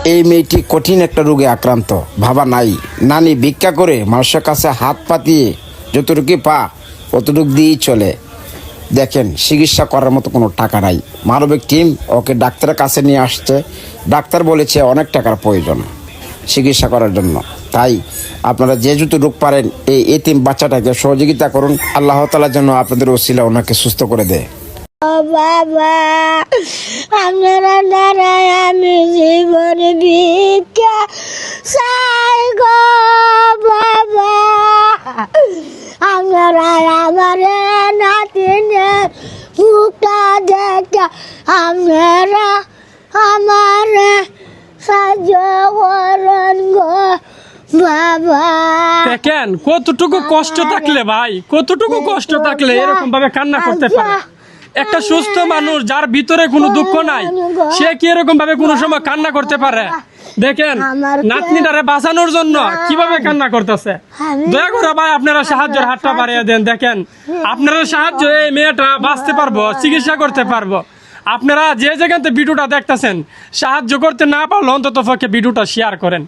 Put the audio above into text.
এই মেয়েটি কঠিন একটা রোগে আক্রান্ত, ভাবা নাই। নানি ভিক্ষা করে মানুষের কাছে হাত পাতিয়ে যতটুকু পা অতটুকু দিয়েই চলে। দেখেন, চিকিৎসা করার মতো কোনো টাকা নাই। মানবিক টিম ওকে ডাক্তারের কাছে নিয়ে আসছে। ডাক্তার বলেছে অনেক টাকার প্রয়োজন চিকিৎসা করার জন্য। তাই আপনারা যে যত রোগ পারেন এই এতিম বাচ্চাটাকে সহযোগিতা করুন। আল্লাহ তাআলা যেন আপনাদের ওসিলা ওনাকে সুস্থ করে দেয়। বাবা, আপনারা দ্বারাই আমি জীবনে ভিক্ষা চাই গো বাবা। আপনারা আমার নাতিনের মুখটা দেখা আপনারা আমার সাহায্য করেন গো বাবা। দেখেন কতটুকু কষ্ট থাকলে ভাই, কতটুকু কষ্ট থাকলে এরকম ভাবে কান্না করতে পারে। একটা সুস্থ মানুষ যার ভিতরে কোনো দুঃখ নাই, সে কি এরকম ভাবে কোনো সময় কান্না করতে পারে? দেখেন নাতনিটারে বাঁচানোর জন্য কিভাবে কান্না করতেছে। দয়া করে ভাই আপনারা সাহায্যের হাতটা বাড়িয়ে দেন। দেখেন আপনারা সাহায্য এই মেয়েটা বাঁচতে পারবো, চিকিৎসা করতে পারবো। আপনারা যে জায়গাতে ভিডিওটা দেখতেছেন, সাহায্য করতে না পারলে অন্তত পক্ষে ভিডিওটা শেয়ার করেন।